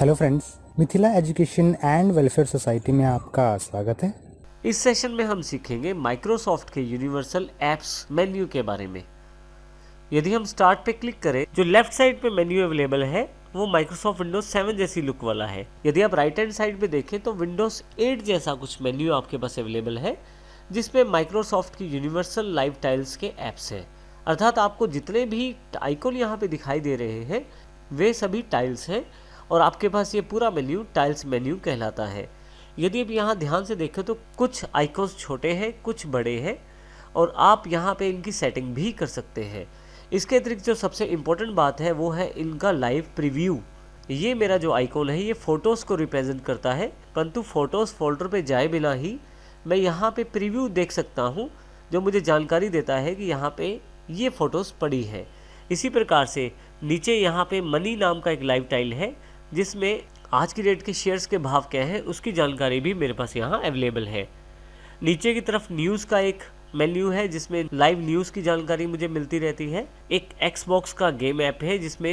Hello friends, Mithila education and welfare society में आपका स्वागत है। इस सेशन में हम सीखेंगे माइक्रोसॉफ्ट के यूनिवर्सल एप्स मेन्यू के बारे में। यदि हम स्टार्ट पे क्लिक करें, जो लेफ्ट साइड पे मेन्यू अवेलेबल है वो माइक्रोसॉफ्ट विंडोज 7 जैसी लुक वाला है। यदि आप राइट हैंड साइड पे देखें तो विंडोज 8 जैसा कुछ मेन्यू आपके पास अवेलेबल है, जिसमें माइक्रोसॉफ्ट की यूनिवर्सल लाइव टाइल्स के एप्स हैं। अर्थात आपको जितने भी आइकॉन यहाँ पे दिखाई दे रहे हैं वे सभी टाइल्स हैं और आपके पास ये पूरा मेन्यू टाइल्स मेन्यू कहलाता है। यदि आप यहाँ ध्यान से देखें तो कुछ आइकॉन्स छोटे हैं, कुछ बड़े हैं और आप यहाँ पे इनकी सेटिंग भी कर सकते हैं। इसके अतिरिक्त जो सबसे इम्पोर्टेंट बात है वो है इनका लाइव प्रीव्यू। ये मेरा जो आइकॉन है ये फ़ोटोज़ को रिप्रेजेंट करता है, परंतु फ़ोटोज़ फोल्डर पे जाए बिना ही मैं यहाँ पे प्रीव्यू देख सकता हूँ, जो मुझे जानकारी देता है कि यहाँ पे ये फ़ोटोज़ पड़ी है। इसी प्रकार से नीचे यहाँ पे मनी नाम का एक लाइव टाइल है, जिसमें आज की डेट के शेयर्स के भाव क्या है उसकी जानकारी भी मेरे पास यहाँ अवेलेबल है। नीचे की तरफ न्यूज़ का एक मेन्यू है जिसमें लाइव न्यूज़ की जानकारी मुझे मिलती रहती है। एक एक्सबॉक्स का गेम ऐप है जिसमें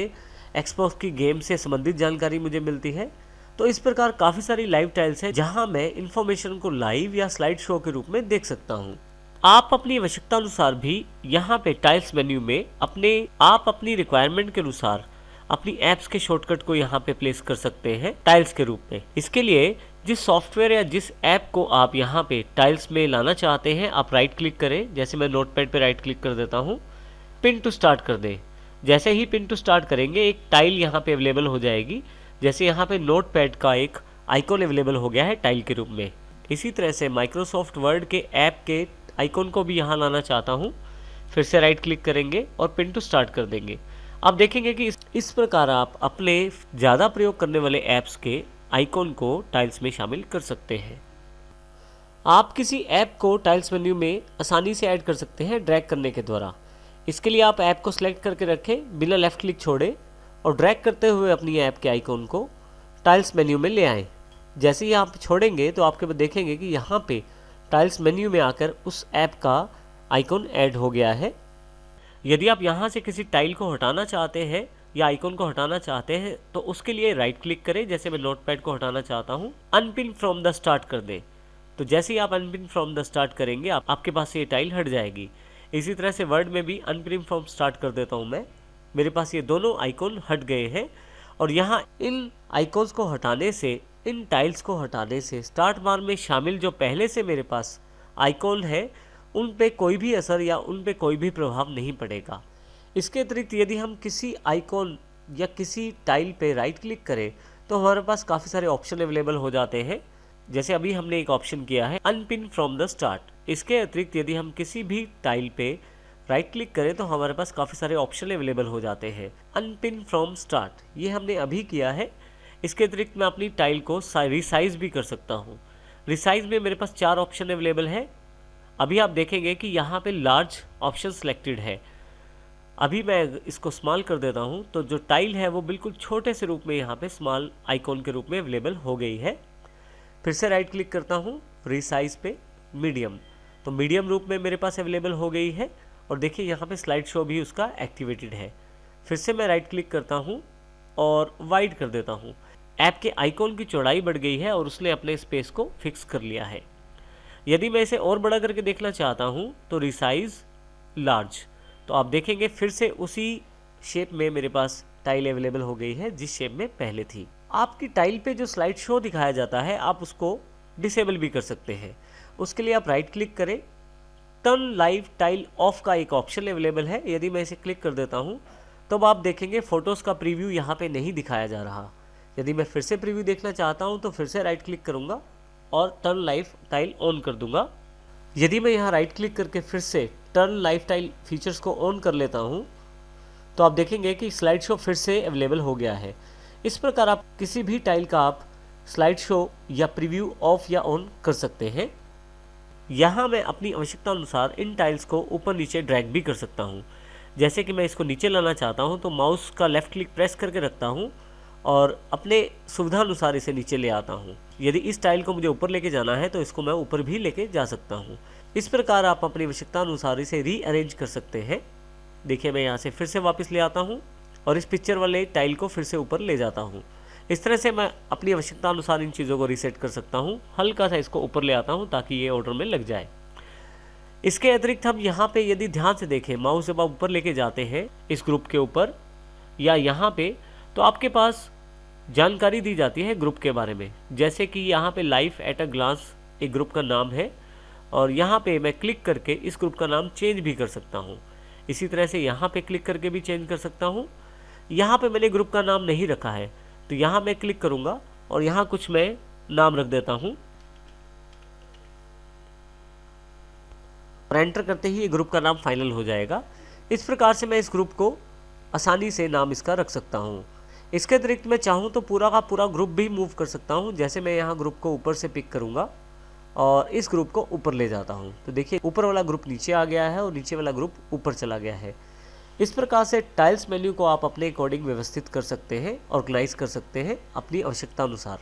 एक्सबॉक्स की गेम से संबंधित जानकारी मुझे मिलती है। तो इस प्रकार काफ़ी सारी लाइव टाइल्स हैं जहाँ मैं इन्फॉर्मेशन को लाइव या स्लाइड शो के रूप में देख सकता हूँ। आप अपनी आवश्यकता अनुसार भी यहाँ पे टाइल्स मेन्यू में अपनी रिक्वायरमेंट के अनुसार अपनी ऐप्स के शॉर्टकट को यहाँ पे प्लेस कर सकते हैं टाइल्स के रूप में। इसके लिए जिस सॉफ्टवेयर या जिस ऐप को आप यहाँ पे टाइल्स में लाना चाहते हैं, आप राइट क्लिक करें। जैसे मैं नोटपैड पे राइट क्लिक कर देता हूँ, पिन टू स्टार्ट कर दें। जैसे ही पिन टू स्टार्ट करेंगे एक टाइल यहाँ पे अवेलेबल हो जाएगी। जैसे यहाँ पे नोटपैड का एक आइकॉन अवेलेबल हो गया है टाइल के रूप में। इसी तरह से माइक्रोसॉफ्ट वर्ड के ऐप के आइकॉन को भी यहाँ लाना चाहता हूँ। फिर से राइट क्लिक करेंगे और पिन टू स्टार्ट कर देंगे। आप देखेंगे कि इस प्रकार आप अपने ज़्यादा प्रयोग करने वाले ऐप्स के आइकॉन को टाइल्स में शामिल कर सकते हैं। आप किसी ऐप को टाइल्स मेन्यू में आसानी से ऐड कर सकते हैं ड्रैग करने के द्वारा। इसके लिए आप ऐप को सिलेक्ट करके रखें, बिना लेफ़्ट क्लिक छोड़े और ड्रैग करते हुए अपनी ऐप के आइकॉन को टाइल्स मेन्यू में ले आएँ। जैसे ही आप छोड़ेंगे तो आपके देखेंगे कि यहाँ पे टाइल्स मेन्यू में आकर उस ऐप का आइकॉन ऐड हो गया है। यदि आप यहाँ से किसी टाइल को हटाना चाहते हैं या आइकॉन को हटाना चाहते हैं तो उसके लिए राइट क्लिक करें। जैसे मैं नोटपैड को हटाना चाहता हूँ, अनपिन फ्रॉम द स्टार्ट कर दें। तो जैसे ही आप अनपिन फ्रॉम द स्टार्ट करेंगे आपके पास ये टाइल हट जाएगी। इसी तरह से वर्ड में भी अनपिन फ्रॉम स्टार्ट कर देता हूँ मैं। मेरे पास ये दोनों आइकॉन हट गए हैं और यहाँ इन आइकॉन्स को हटाने से, इन टाइल्स को हटाने से स्टार्ट बार में शामिल जो पहले से मेरे पास आइकॉन है उन पे कोई भी असर या उन पे कोई भी प्रभाव नहीं पड़ेगा। इसके अतिरिक्त यदि हम किसी आइकॉन या किसी टाइल पे राइट क्लिक करें तो हमारे पास काफ़ी सारे ऑप्शन अवेलेबल हो जाते हैं। जैसे अभी हमने एक ऑप्शन किया है अनपिन फ्रॉम द स्टार्ट। इसके अतिरिक्त यदि हम किसी भी टाइल पे राइट क्लिक करें तो हमारे पास काफ़ी सारे ऑप्शन अवेलेबल हो जाते हैं। अनपिन फ्रॉम स्टार्ट ये हमने अभी किया है। इसके अतिरिक्त मैं अपनी टाइल को रिसाइज भी कर सकता हूँ। रिसाइज में मेरे पास 4 ऑप्शन अवेलेबल है। अभी आप देखेंगे कि यहाँ पे लार्ज ऑप्शन सिलेक्टेड है। अभी मैं इसको स्मॉल कर देता हूँ तो जो टाइल है वो बिल्कुल छोटे से रूप में यहाँ पे स्मॉल आइकॉन के रूप में अवेलेबल हो गई है। फिर से राइट क्लिक करता हूँ रिसाइज पे, मीडियम, तो मीडियम रूप में मेरे पास अवेलेबल हो गई है। और देखिए यहाँ पे स्लाइड शो भी उसका एक्टिवेटेड है। फिर से मैं राइट क्लिक करता हूँ और वाइड कर देता हूँ। ऐप के आइकॉन की चौड़ाई बढ़ गई है और उसने अपने स्पेस को फिक्स कर लिया है। यदि मैं इसे और बड़ा करके देखना चाहता हूँ तो रिसाइज लार्ज, तो आप देखेंगे फिर से उसी शेप में मेरे पास टाइल अवेलेबल हो गई है जिस शेप में पहले थी। आपकी टाइल पे जो स्लाइड शो दिखाया जाता है आप उसको डिसेबल भी कर सकते हैं। उसके लिए आप राइट क्लिक करें, टर्न लाइव टाइल ऑफ का एक ऑप्शन अवेलेबल है। यदि मैं इसे क्लिक कर देता हूँ तो अब आप देखेंगे फ़ोटोज़ का प्रीव्यू यहाँ पे नहीं दिखाया जा रहा। यदि मैं फिर से प्रीव्यू देखना चाहता हूँ तो फिर से राइट क्लिक करूँगा और टर्न लाइव टाइल ऑन कर दूंगा। यदि मैं यहाँ राइट क्लिक करके फिर से टर्न लाइव टाइल फीचर्स को ऑन कर लेता हूँ तो आप देखेंगे कि स्लाइड शो फिर से अवेलेबल हो गया है। इस प्रकार आप किसी भी टाइल का आप स्लाइड शो या प्रीव्यू ऑफ या ऑन कर सकते हैं। यहाँ मैं अपनी आवश्यकता अनुसार इन टाइल्स को ऊपर नीचे ड्रैग भी कर सकता हूँ। जैसे कि मैं इसको नीचे लाना चाहता हूँ तो माउस का लेफ़्ट क्लिक प्रेस करके रखता हूँ और अपने सुविधा अनुसार इसे नीचे ले आता हूँ। यदि इस टाइल को मुझे ऊपर लेके जाना है तो इसको मैं ऊपर भी लेके जा सकता हूँ। इस प्रकार आप अपनी आवश्यकता अनुसार इसे रीअरेंज कर सकते हैं। देखिए मैं यहाँ से फिर से वापस ले आता हूँ और इस पिक्चर वाले टाइल को फिर से ऊपर ले जाता हूँ। इस तरह से मैं अपनी आवश्यकता अनुसार इन चीज़ों को रीसेट कर सकता हूँ। हल्का सा इसको ऊपर ले आता हूँ ताकि ये ऑर्डर में लग जाए। इसके अतिरिक्त हम यहाँ पे यदि ध्यान से देखें, माउस जब आप ऊपर लेके जाते हैं इस ग्रुप के ऊपर या यहाँ पे, तो आपके पास जानकारी दी जाती है ग्रुप के बारे में। जैसे कि यहाँ पे लाइफ एट अ ग्लांस एक ग्रुप का नाम है और यहाँ पे मैं क्लिक करके इस ग्रुप का नाम चेंज भी कर सकता हूँ। इसी तरह से यहाँ पे क्लिक करके भी चेंज कर सकता हूँ। यहाँ पे मैंने ग्रुप का नाम नहीं रखा है तो यहाँ मैं क्लिक करूँगा और यहाँ कुछ मैं नाम रख देता हूँ और एंटर करते ही ये ग्रुप का नाम फाइनल हो जाएगा। इस प्रकार से मैं इस ग्रुप को आसानी से नाम इसका रख सकता हूँ। इसके अतिरिक्त मैं चाहूँ तो पूरा का पूरा ग्रुप भी मूव कर सकता हूँ। जैसे मैं यहाँ ग्रुप को ऊपर से पिक करूँगा और इस ग्रुप को ऊपर ले जाता हूँ तो देखिए ऊपर वाला ग्रुप नीचे आ गया है और नीचे वाला ग्रुप ऊपर चला गया है। इस प्रकार से टाइल्स मेन्यू को आप अपने अकॉर्डिंग व्यवस्थित कर सकते हैं, ऑर्गेनाइज कर सकते हैं अपनी आवश्यकता अनुसार।